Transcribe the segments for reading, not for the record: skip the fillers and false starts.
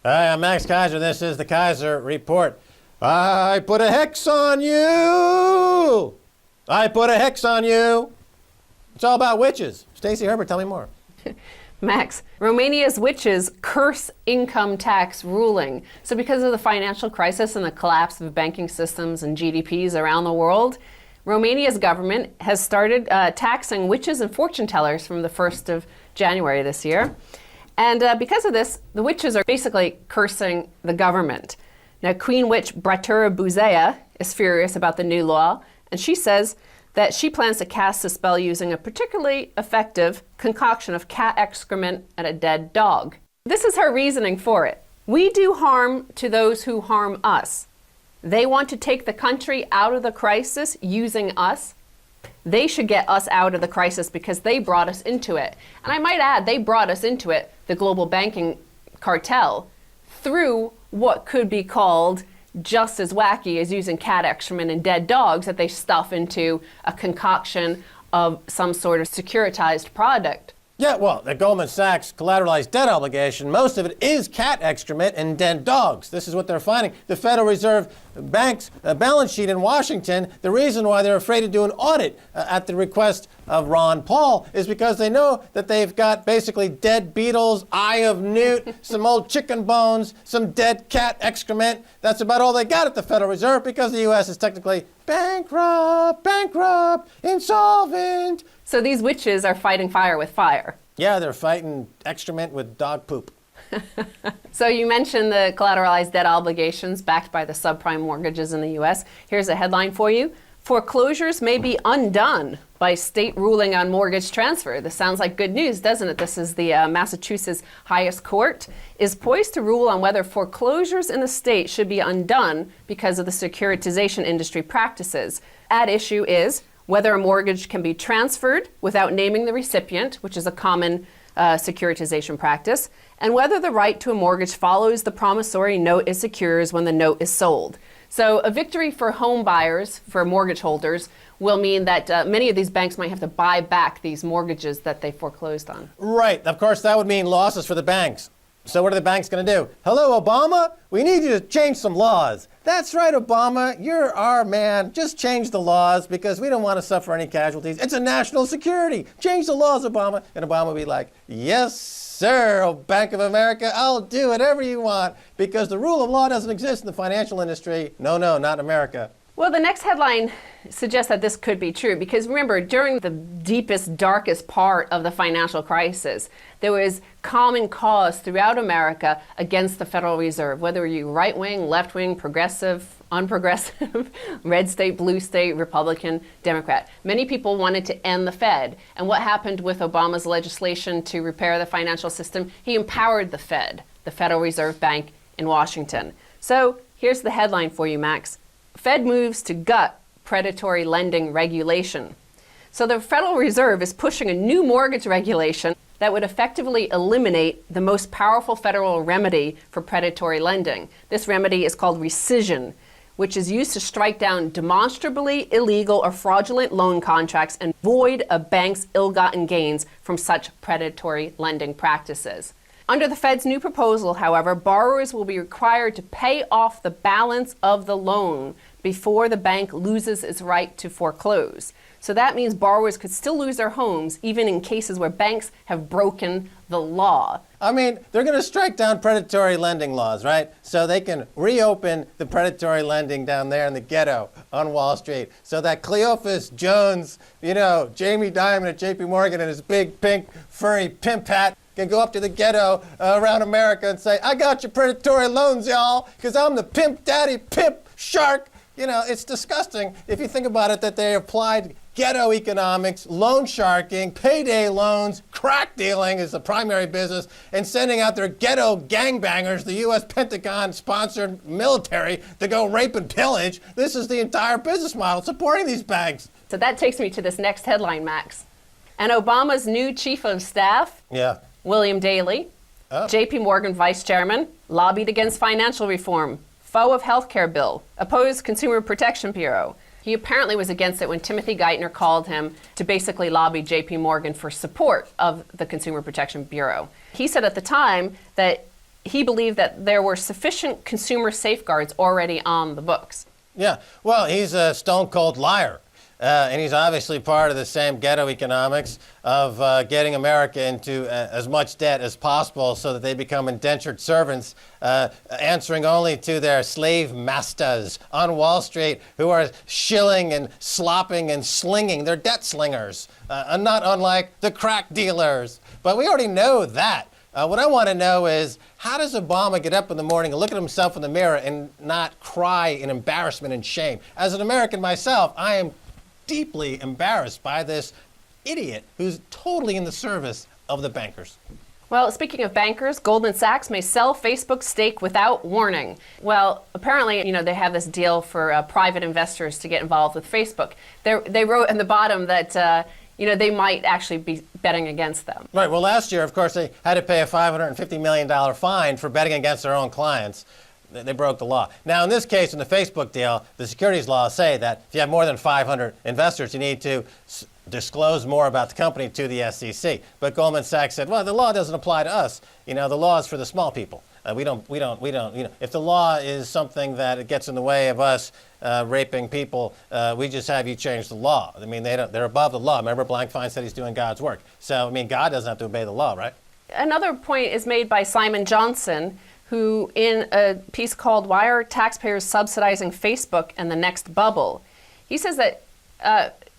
Hi, I'm Max Keiser. This is the Keiser Report. I put a hex on you. I put a hex on you. It's all about witches. Stacy Herbert, tell me more. Max, Romania's witches curse income tax ruling. So because of the financial crisis and the collapse of banking systems and GDPs around the world, Romania's government has started taxing witches and fortune tellers from the 1st of January this year. And because of this, the witches are basically cursing the government. Now, Queen Witch Bratura Buzea is furious about the new law, and she says that she plans to cast a spell using a particularly effective concoction of cat excrement and a dead dog. This is her reasoning for it. We do harm to those who harm us. They want to take the country out of the crisis using us. They should get us out of the crisis because they brought us into it. And I might add, they brought us into it, the global banking cartel, through what could be called just as wacky as using cat excrement and dead dogs that they stuff into a concoction of some sort of securitized product. Yeah, well, the Goldman Sachs collateralized debt obligation, most of it is cat excrement and dead dogs. This is what they're finding. The Federal Reserve Bank's balance sheet in Washington, the reason why they're afraid to do an audit at the request of Ron Paul is because they know that they've got basically dead beetles, eye of newt, some old chicken bones, some dead cat excrement. That's about all they got at the Federal Reserve because the U.S. is technically bankrupt, insolvent. So these witches are fighting fire with fire. Yeah, they're fighting excrement with dog poop. So you mentioned the collateralized debt obligations backed by the subprime mortgages in the U.S. Here's a headline for you. Foreclosures may be undone by state ruling on mortgage transfer. This sounds like good news, doesn't it? This is the Massachusetts highest court is poised to rule on whether foreclosures in the state should be undone because of the securitization industry practices. At issue is whether a mortgage can be transferred without naming the recipient, which is a common securitization practice, and whether the right to a mortgage follows the promissory note it secures when the note is sold. So a victory for home buyers, for mortgage holders, will mean that many of these banks might have to buy back these mortgages that they foreclosed on. Right. Of course, that would mean losses for the banks. So what are the banks going to do? Hello, Obama? We need you to change some laws. That's right, Obama. You're our man. Just change the laws because we don't want to suffer any casualties. It's a national security. Change the laws, Obama. And Obama will be like, yes, sir, oh, Bank of America, I'll do whatever you want because the rule of law doesn't exist in the financial industry. No, not in America. Well, the next headline suggests that this could be true because remember, during the deepest, darkest part of the financial crisis, there was common cause throughout America against the Federal Reserve, whether you're right-wing, left-wing, progressive, unprogressive, red state, blue state, Republican, Democrat. Many people wanted to end the Fed. And what happened with Obama's legislation to repair the financial system? He empowered the Fed, the Federal Reserve Bank in Washington. So here's the headline for you, Max. Fed moves to gut predatory lending regulation. So the Federal Reserve is pushing a new mortgage regulation that would effectively eliminate the most powerful federal remedy for predatory lending. This remedy is called rescission, which is used to strike down demonstrably illegal or fraudulent loan contracts and void a bank's ill-gotten gains from such predatory lending practices. Under the Fed's new proposal, however, borrowers will be required to pay off the balance of the loan before the bank loses its right to foreclose. So that means borrowers could still lose their homes even in cases where banks have broken the law. I mean, they're going to strike down predatory lending laws, right? So they can reopen the predatory lending down there in the ghetto on Wall Street. So that Cleophas Jones, Jamie Dimon at JP Morgan in his big pink furry pimp hat can go up to the ghetto around America and say, I got your predatory loans, y'all, because I'm the pimp daddy, pimp shark. It's disgusting if you think about it that they applied ghetto economics, loan sharking, payday loans, crack dealing is the primary business, and sending out their ghetto gangbangers, the U.S. Pentagon-sponsored military, to go rape and pillage. This is the entire business model supporting these banks. So that takes me to this next headline, Max. And Obama's new chief of staff, William Daley, JP Morgan vice chairman, lobbied against financial reform, foe of healthcare bill, opposed Consumer Protection Bureau. He apparently was against it when Timothy Geithner called him to basically lobby JP Morgan for support of the Consumer Protection Bureau. He said at the time that he believed that there were sufficient consumer safeguards already on the books. Yeah, well, he's a stone cold liar. And he's obviously part of the same ghetto economics of getting America into as much debt as possible so that they become indentured servants, answering only to their slave masters on Wall Street who are shilling and slopping and slinging. They're debt slingers, not unlike the crack dealers. But we already know that. What I want to know is, how does Obama get up in the morning and look at himself in the mirror and not cry in embarrassment and shame? As an American myself, I am deeply embarrassed by this idiot who's totally in the service of the bankers. Well, speaking of bankers, Goldman Sachs may sell Facebook's stake without warning. Well, apparently, they have this deal for private investors to get involved with Facebook. They wrote in the bottom that they might actually be betting against them. Right. Well, last year, of course, they had to pay a $550 million fine for betting against their own clients. They broke the law. Now, in this case, in the Facebook deal, the securities laws say that if you have more than 500 investors, you need to disclose more about the company to the SEC. But Goldman Sachs said, well, the law doesn't apply to us. The law is for the small people. We don't, if the law is something that it gets in the way of us raping people, we just have you change the law. I mean, they're above the law. Remember, Blankfein said he's doing God's work. So, God doesn't have to obey the law, right? Another point is made by Simon Johnson, who in a piece called "Why Are Taxpayers Subsidizing Facebook and the Next Bubble?" He says that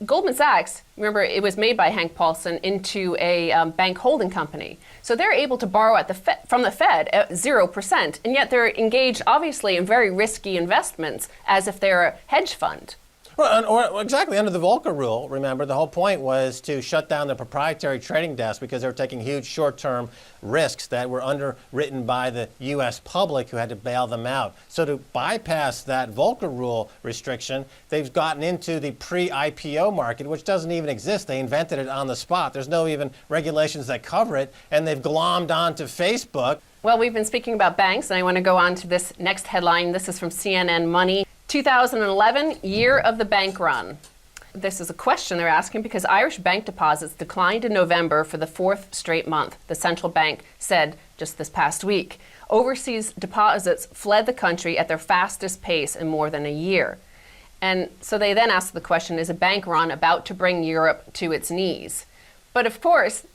Goldman Sachs, remember, it was made by Hank Paulson into a bank holding company. So they're able to borrow from the Fed at 0%, and yet they're engaged, obviously, in very risky investments as if they're a hedge fund. Well, exactly. Under the Volcker rule, remember, the whole point was to shut down the proprietary trading desk because they were taking huge short-term risks that were underwritten by the U.S. public who had to bail them out. So to bypass that Volcker rule restriction, they've gotten into the pre-IPO market, which doesn't even exist. They invented it on the spot. There's no even regulations that cover it, and they've glommed onto Facebook. Well, we've been speaking about banks, and I want to go on to this next headline. This is from CNN Money. 2011, year of the bank run. This is a question they're asking because Irish bank deposits declined in November for the fourth straight month, the central bank said just this past week. Overseas deposits fled the country at their fastest pace in more than a year. And so they then asked the question, is a bank run about to bring Europe to its knees? But of course,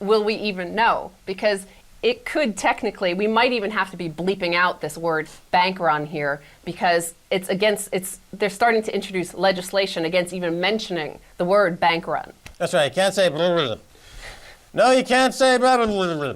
will we even know? Because it could technically, we might even have to be bleeping out this word bank run here because they're starting to introduce legislation against even mentioning the word bank run. That's right. You can't say blah, blah, blah. No, you can't say blah, blah, blah, blah.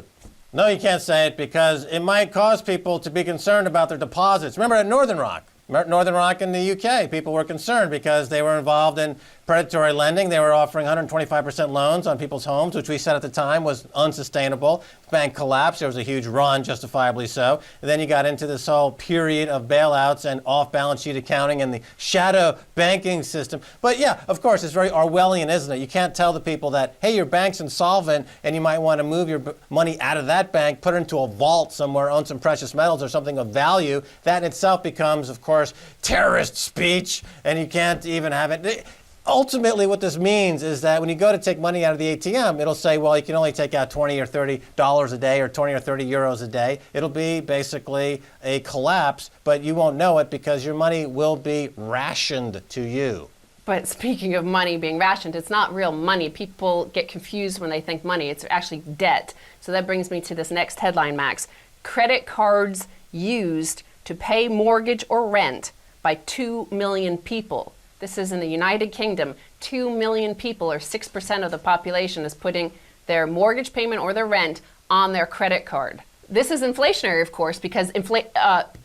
No, you can't say it because it might cause people to be concerned about their deposits. Remember at Northern Rock in the UK, people were concerned because they were involved in predatory lending. They were offering 125% loans on people's homes, which we said at the time was unsustainable. The bank collapsed. There was a huge run, justifiably so. And then you got into this whole period of bailouts and off-balance sheet accounting and the shadow banking system. But yeah, of course, it's very Orwellian, isn't it? You can't tell the people that, hey, your bank's insolvent and you might want to move your money out of that bank, put it into a vault somewhere, own some precious metals or something of value. That in itself becomes, of course, terrorist speech, and you can't even have it. Ultimately, what this means is that when you go to take money out of the ATM, it'll say, well, you can only take out $20 or $30 a day or 20 or 30 euros a day. It'll be basically a collapse, but you won't know it because your money will be rationed to you. But speaking of money being rationed, it's not real money. People get confused when they think money. It's actually debt. So that brings me to this next headline, Max. Credit cards used to pay mortgage or rent by 2 million people. This is in the United Kingdom. 2 million people, or 6% of the population, is putting their mortgage payment or their rent on their credit card. This is inflationary, of course, because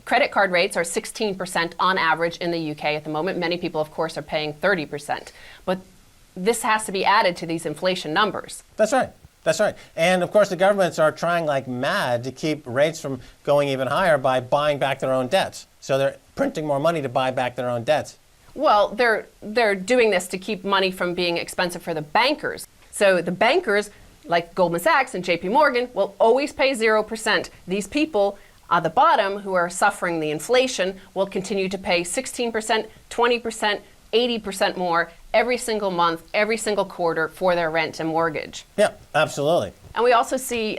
credit card rates are 16% on average in the UK at the moment. Many people, of course, are paying 30%. But this has to be added to these inflation numbers. That's right. That's right. And of course, the governments are trying like mad to keep rates from going even higher by buying back their own debts. So they're printing more money to buy back their own debts. Well, they're doing this to keep money from being expensive for the bankers. So the bankers, like Goldman Sachs and JP Morgan, will always pay 0%. These people at the bottom who are suffering the inflation will continue to pay 16%, 20%, 80% more every single month, every single quarter for their rent and mortgage. Yeah, absolutely. And we also see,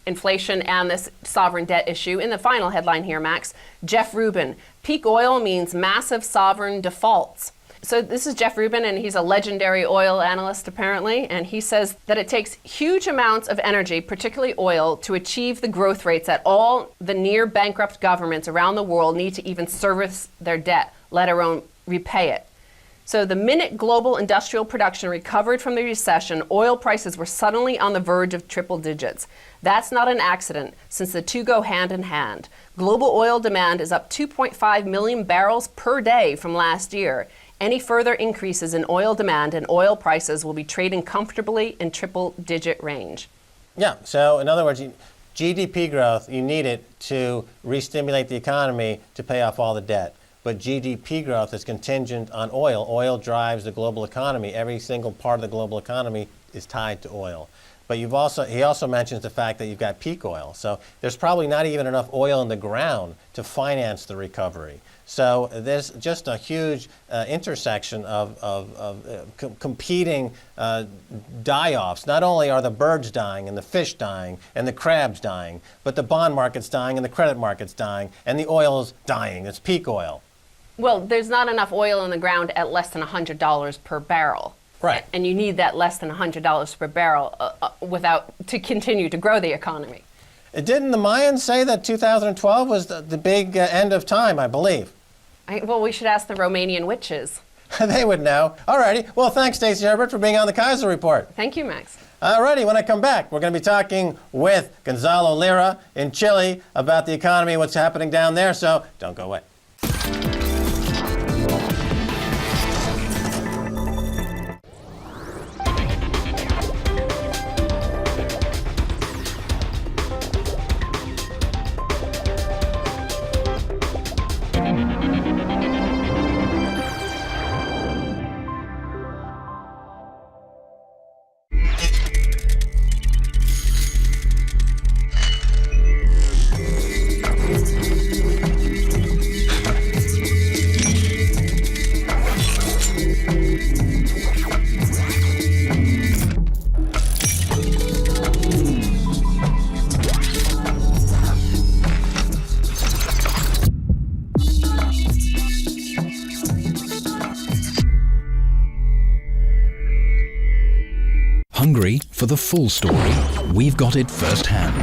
inflation and this sovereign debt issue. In the final headline here, Max, Jeff Rubin, peak oil means massive sovereign defaults. So this is Jeff Rubin, and he's a legendary oil analyst, apparently, and he says that it takes huge amounts of energy, particularly oil, to achieve the growth rates that all the near-bankrupt governments around the world need to even service their debt, let alone repay it. So the minute global industrial production recovered from the recession, oil prices were suddenly on the verge of triple digits. That's not an accident, since the two go hand in hand. Global oil demand is up 2.5 million barrels per day from last year. Any further increases in oil demand and oil prices will be trading comfortably in triple-digit range. Yeah, so in other words, GDP growth, you need it to re-stimulate the economy to pay off all the debt. But GDP growth is contingent on oil. Oil drives the global economy. Every single part of the global economy is tied to oil. But he also mentions the fact that you've got peak oil. So there's probably not even enough oil in the ground to finance the recovery. So there's just a huge intersection of competing die-offs. Not only are the birds dying and the fish dying and the crabs dying, but the bond market's dying and the credit market's dying and the oil's dying. It's peak oil. Well, there's not enough oil in the ground at less than $100 per barrel. Right. And you need that less than $100 per barrel to continue to grow the economy. Didn't the Mayans say that 2012 was the big end of time, I believe? Well, we should ask the Romanian witches. They would know. All righty. Well, thanks, Stacy Herbert, for being on the Keiser Report. Thank you, Max. All righty. When I come back, we're going to be talking with Gonzalo Lira in Chile about the economy, what's happening down there. So don't go away. Hungry for the full story? We've got it firsthand.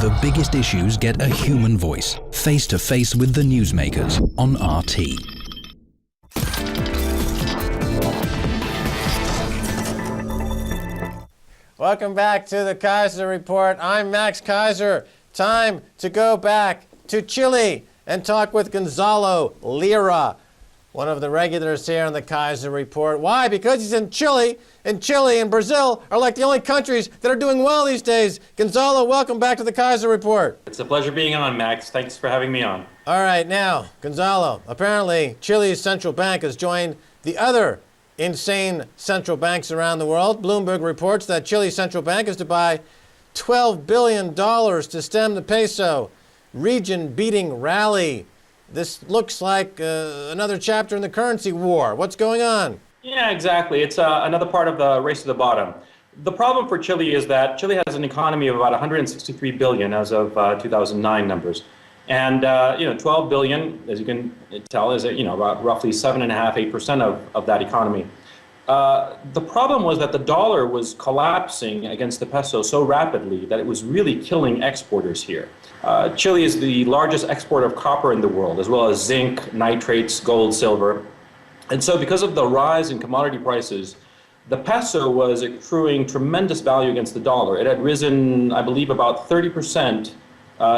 The biggest issues get a human voice, face to face with the newsmakers on RT. Welcome back to the Keiser Report. I'm Max Keiser. Time to go back to Chile and talk with Gonzalo Lira, one of the regulars here on the Keiser Report. Why? Because he's in Chile, and Chile and Brazil are like the only countries that are doing well these days. Gonzalo, welcome back to the Keiser Report. It's a pleasure being on, Max. Thanks for having me on. All right, now, Gonzalo, apparently Chile's central bank has joined the other insane central banks around the world. Bloomberg reports that Chile's central bank is to buy $12 billion to stem the peso region-beating rally. This looks like another chapter in the currency war. What's going on? Yeah, exactly. It's another part of the race to the bottom. The problem for Chile is that Chile has an economy of about 163 billion as of 2009 numbers. And 12 billion, as you can tell, is about roughly 7.5–8% of that economy. The problem was that the dollar was collapsing against the peso so rapidly that it was really killing exporters here. Chile is the largest exporter of copper in the world, as well as zinc, nitrates, gold, silver. And so because of the rise in commodity prices, the peso was accruing tremendous value against the dollar. It had risen, I believe, about 30%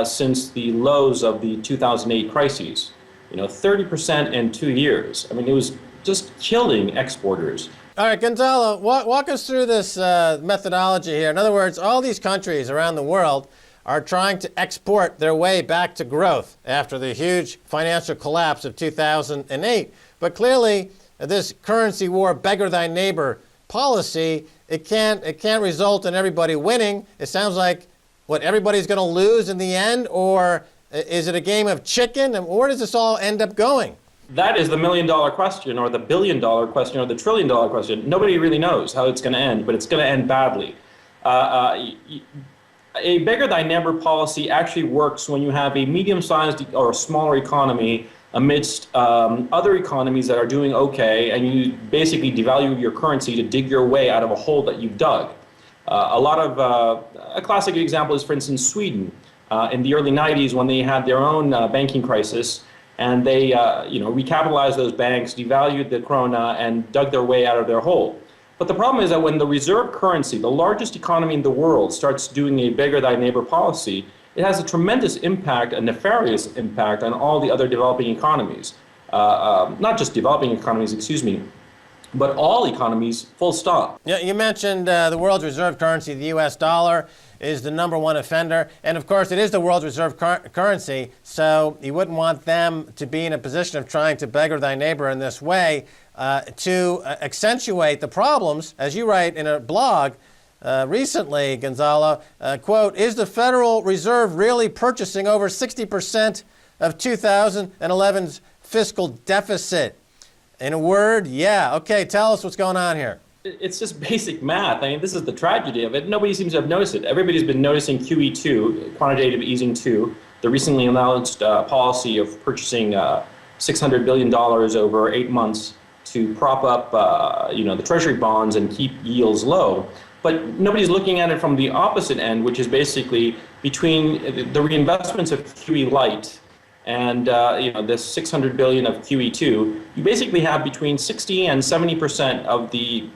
since the lows of the 2008 crises. 30% in 2 years. I mean, it was just killing exporters. All right, Gonzalo, walk us through this methodology here. In other words, all these countries around the world are trying to export their way back to growth after the huge financial collapse of 2008. But clearly, this currency war, beggar thy neighbor policy, it can't result in everybody winning. It sounds like, everybody's going to lose in the end? Or is it a game of chicken? And where does this all end up going? That is the $1 million question, or the $1 billion question, or the $1 trillion question. Nobody really knows how it's going to end, but it's going to end badly. A beggar thy neighbor policy actually works when you have a medium-sized or smaller economy amidst other economies that are doing okay, and you basically devalue your currency to dig your way out of a hole that you've dug. A classic example is, for instance, Sweden in the early 90s when they had their own banking crisis, and they recapitalized those banks, devalued the krona, and dug their way out of their hole. But the problem is that when the reserve currency, the largest economy in the world, starts doing a beggar thy neighbor policy, it has a tremendous impact, a nefarious impact on all the other developing economies. Not just developing economies, excuse me, but all economies, full stop. Yeah, you mentioned the world's reserve currency, the US dollar, is the number one offender. And of course, it is the world's reserve currency, so you wouldn't want them to be in a position of trying to beggar thy neighbor in this way to accentuate the problems. As you write in a blog recently, Gonzalo, quote, is the Federal Reserve really purchasing over 60% of 2011's fiscal deficit? In a word, yeah. Okay, tell us what's going on here. It's just basic math. I mean, this is the tragedy of it. Nobody seems to have noticed it. Everybody's been noticing QE2, quantitative easing 2, the recently announced policy of purchasing $600 billion over 8 months to prop up the treasury bonds and keep yields low. But nobody's looking at it from the opposite end, which is basically between the reinvestments of QE Light and this $600 billion of QE2, you basically have between 60 and 70% of the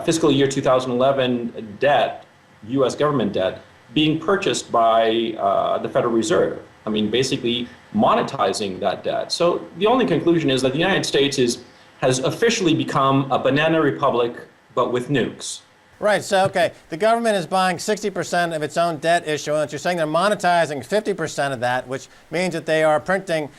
fiscal year 2011 debt, U.S. government debt, being purchased by the Federal Reserve. I mean, basically monetizing that debt. So the only conclusion is that the United States has officially become a banana republic, but with nukes. Right, so, okay, the government is buying 60% of its own debt issuance. You're saying they're monetizing 50% of that, which means that they are printing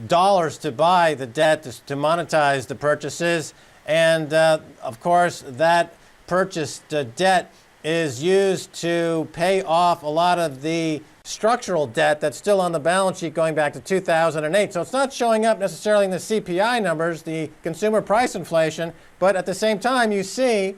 dollars to buy the debt, to monetize the purchases. And, of course, that purchased debt is used to pay off a lot of the structural debt that's still on the balance sheet going back to 2008. So it's not showing up necessarily in the CPI numbers, the consumer price inflation, but at the same time you see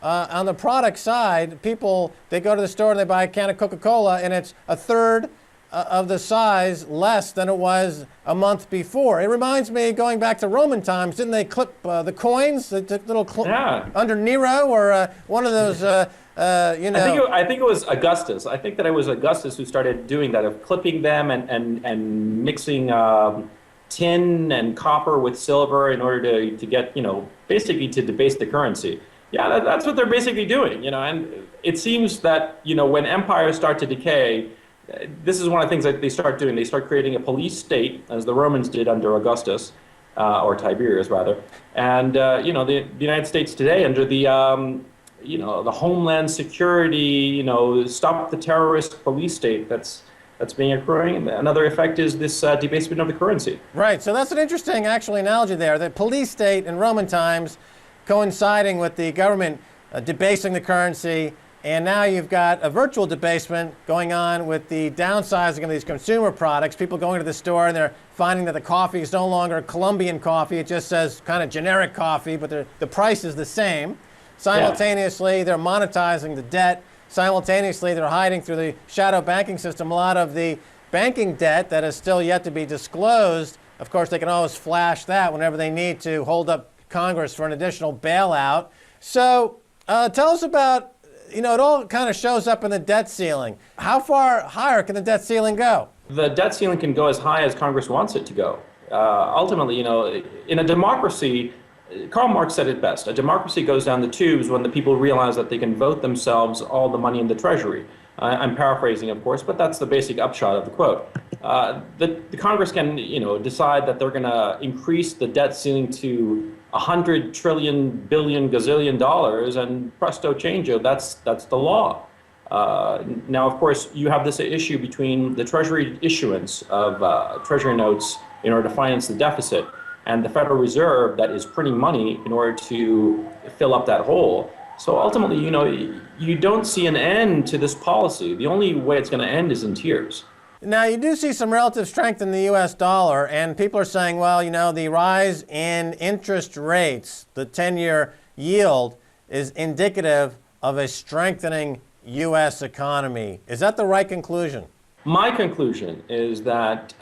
on the product side, people, they go to the store and they buy a can of Coca-Cola and it's a third of the size less than it was a month before. It reminds me, going back to Roman times, didn't they clip the coins? They took little under Nero or one of those, I think it was Augustus. I think that it was Augustus who started doing that, of clipping them and mixing tin and copper with silver in order to get, basically to debase the currency. Yeah, that's what they're basically doing, and it seems that, when empires start to decay, this is one of the things that they start doing. They start creating a police state, as the Romans did under Augustus, or Tiberius rather. And, the United States today under the, the Homeland Security, stop the terrorist police state that's being occurring. Another effect is this debasement of the currency. Right, so that's an interesting, actually, analogy there. The police state in Roman times coinciding with the government debasing the currency, and now you've got a virtual debasement going on with the downsizing of these consumer products. People going to the store and they're finding that the coffee is no longer Colombian coffee. It just says kind of generic coffee, but the price is the same. Simultaneously, they're monetizing the debt. Simultaneously, they're hiding through the shadow banking system a lot of the banking debt that is still yet to be disclosed. Of course, they can always flash that whenever they need to hold up Congress for an additional bailout. So tell us about, it all kind of shows up in the debt ceiling. How far higher can the debt ceiling go? The debt ceiling can go as high as Congress wants it to go. Ultimately, in a democracy, Karl Marx said it best, a democracy goes down the tubes when the people realize that they can vote themselves all the money in the treasury. I'm paraphrasing, of course, but that's the basic upshot of the quote. The Congress can, decide that they're going to increase the debt ceiling to 100 trillion, billion, gazillion dollars, and presto changeo, that's the law. Now, of course, you have this issue between the Treasury issuance of Treasury notes in order to finance the deficit and the Federal Reserve that is printing money in order to fill up that hole. So ultimately, you don't see an end to this policy. The only way it's going to end is in tears. Now, you do see some relative strength in the U.S. dollar, and people are saying, well, the rise in interest rates, the 10-year yield, is indicative of a strengthening U.S. economy. Is that the right conclusion? My conclusion is that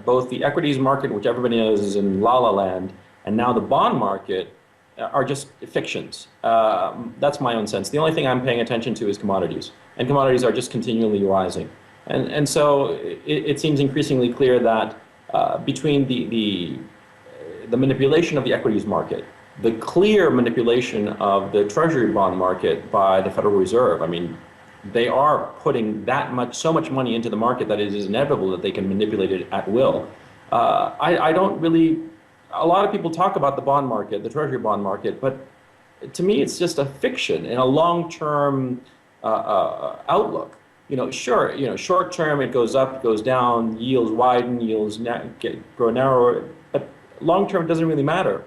both the equities market, which everybody knows is in la-la land, and now the bond market are just fictions. That's my own sense. The only thing I'm paying attention to is commodities, and commodities are just continually rising. And so it seems increasingly clear that between the manipulation of the equities market, the clear manipulation of the treasury bond market by the Federal Reserve, I mean, they are putting so much money into the market that it is inevitable that they can manipulate it at will. I don't really, a lot of people talk about the bond market, the treasury bond market, but to me it's just a fiction in a long-term outlook. Sure, short term it goes up, it goes down, yields widen, yields grow narrower, but long term it doesn't really matter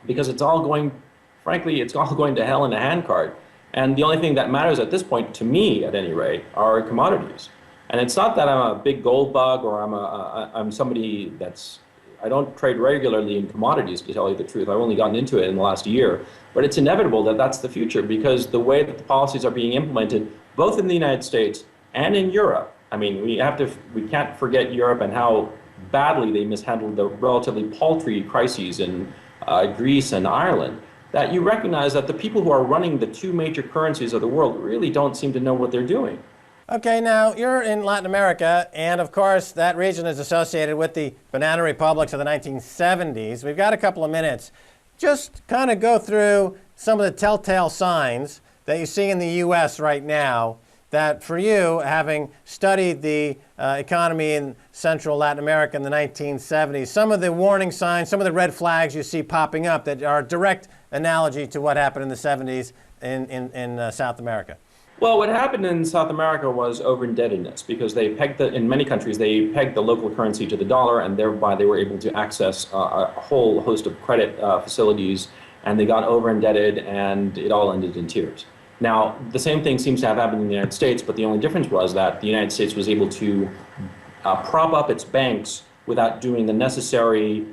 because it's all going to hell in a handcart. And the only thing that matters at this point, to me at any rate, are commodities. And it's not that I'm a big gold bug or I'm somebody I don't trade regularly in commodities, to tell you the truth. I've only gotten into it in the last year. But it's inevitable that that's the future because the way that the policies are being implemented, both in the United States and in Europe. I mean, we can't forget Europe and how badly they mishandled the relatively paltry crises in Greece and Ireland, that you recognize that the people who are running the two major currencies of the world really don't seem to know what they're doing. Okay, now you're in Latin America, and of course that region is associated with the banana republics of the 1970s. We've got a couple of minutes. Just kind of go through some of the telltale signs that you see in the U.S. right now that for you, having studied the economy in Central Latin America in the 1970s, some of the warning signs, some of the red flags you see popping up that are a direct analogy to what happened in the 70s in South America. Well, what happened in South America was over-indebtedness because in many countries, they pegged the local currency to the dollar, and thereby they were able to access a whole host of credit facilities, and they got over-indebted, and it all ended in tears. Now, the same thing seems to have happened in the United States, but the only difference was that the United States was able to prop up its banks without doing the necessary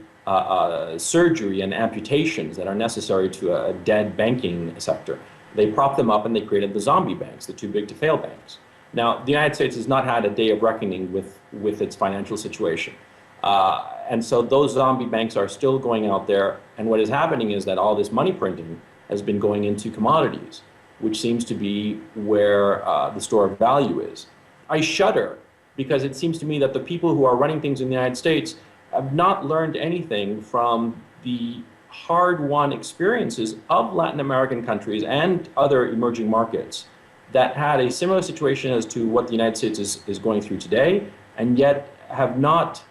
surgery and amputations that are necessary to a dead banking sector. They propped them up and they created the zombie banks, the too big to fail banks. Now, the United States has not had a day of reckoning with its financial situation. And so those zombie banks are still going out there. And what is happening is that all this money printing has been going into commodities, which seems to be where the store of value is. I shudder because it seems to me that the people who are running things in the United States have not learned anything from the hard-won experiences of Latin American countries and other emerging markets that had a similar situation as to what the United States is going through today, and yet have not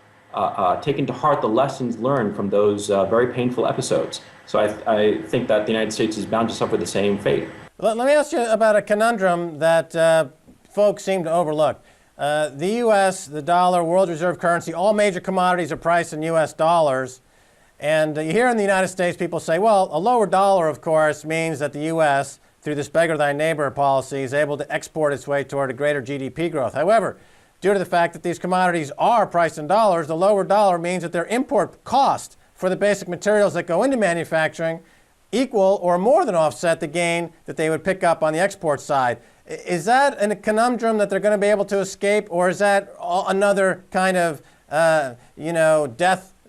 taken to heart the lessons learned from those very painful episodes. So I think that the United States is bound to suffer the same fate. Let me ask you about a conundrum that folks seem to overlook. The U.S., the dollar, world reserve currency, all major commodities are priced in U.S. dollars. And here in the United States, people say, well, a lower dollar, of course, means that the U.S., through this beggar thy neighbor policy, is able to export its way toward a greater GDP growth. However, due to the fact that these commodities are priced in dollars, the lower dollar means that their import cost for the basic materials that go into manufacturing equal or more than offset the gain that they would pick up on the export side. Is that a conundrum that they're going to be able to escape, or is that another kind of,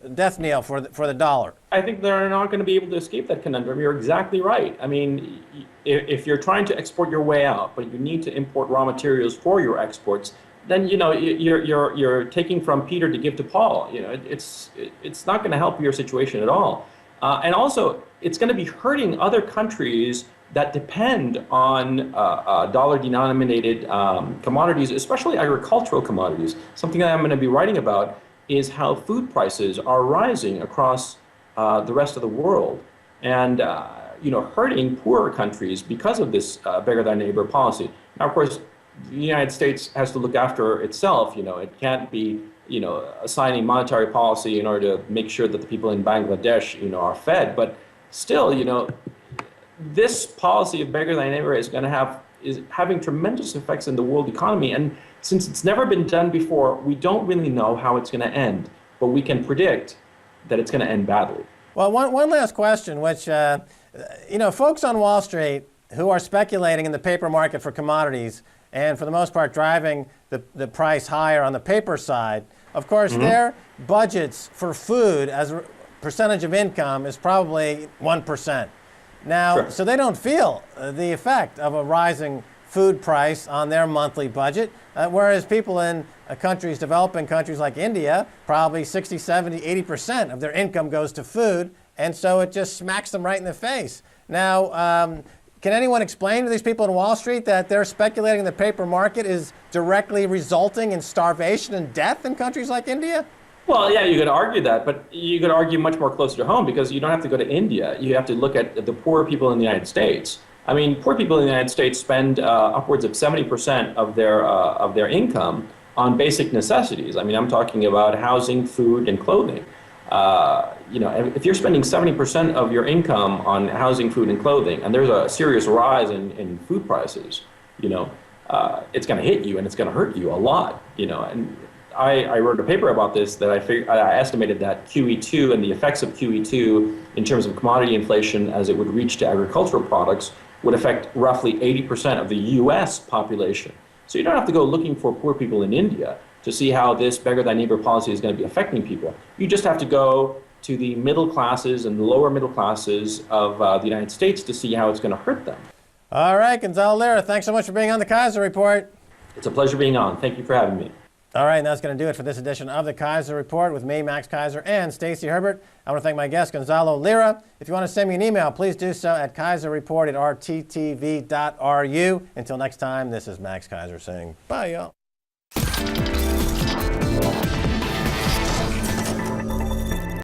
death knell for the dollar? I think they're not going to be able to escape that conundrum. You're exactly right. I mean, if you're trying to export your way out, but you need to import raw materials for your exports, then you're taking from Peter to give to Paul. It's not going to help your situation at all. And also, it's going to be hurting other countries that depend on dollar-denominated commodities, especially agricultural commodities. Something that I'm going to be writing about is how food prices are rising across the rest of the world, and hurting poorer countries because of this beggar thy neighbor policy. Now, of course, the United States has to look after itself. It can't be assigning monetary policy in order to make sure that the people in Bangladesh are fed. But still, this policy of beggar thy neighbor is having tremendous effects in the world economy. And since it's never been done before, we don't really know how it's going to end. But we can predict that it's going to end badly. Well, one last question, which, folks on Wall Street who are speculating in the paper market for commodities and for the most part driving the price higher on the paper side, of course, their budgets for food as a percentage of income is probably 1%. Now, so they don't feel the effect of a rising food price on their monthly budget, whereas people in developing countries like India, probably 60, 70, 80% of their income goes to food, and so it just smacks them right in the face. Now, can anyone explain to these people in Wall Street that they're speculating in the paper market is directly resulting in starvation and death in countries like India? Well, yeah, you could argue that, but you could argue much more closer to home because you don't have to go to India. You have to look at the poor people in the United States. I mean, poor people in the United States spend upwards of 70% of their income on basic necessities. I mean, I'm talking about housing, food, and clothing. If you're spending 70% of your income on housing, food, and clothing, and there's a serious rise in food prices, it's going to hit you and it's going to hurt you a lot. And I wrote a paper about this that I estimated that QE2 and the effects of QE2 in terms of commodity inflation as it would reach to agricultural products would affect roughly 80% of the U.S. population. So you don't have to go looking for poor people in India to see how this beggar thy neighbor policy is going to be affecting people. You just have to go to the middle classes and the lower middle classes of the United States to see how it's going to hurt them. All right, Gonzalo Lira, thanks so much for being on the Keiser Report. It's a pleasure being on. Thank you for having me. All right, and that's going to do it for this edition of the Keiser Report with me, Max Keiser, and Stacy Herbert. I want to thank my guest, Gonzalo Lira. If you want to send me an email, please do so at keiserreport@rttv.ru. Until next time, this is Max Keiser saying bye, y'all.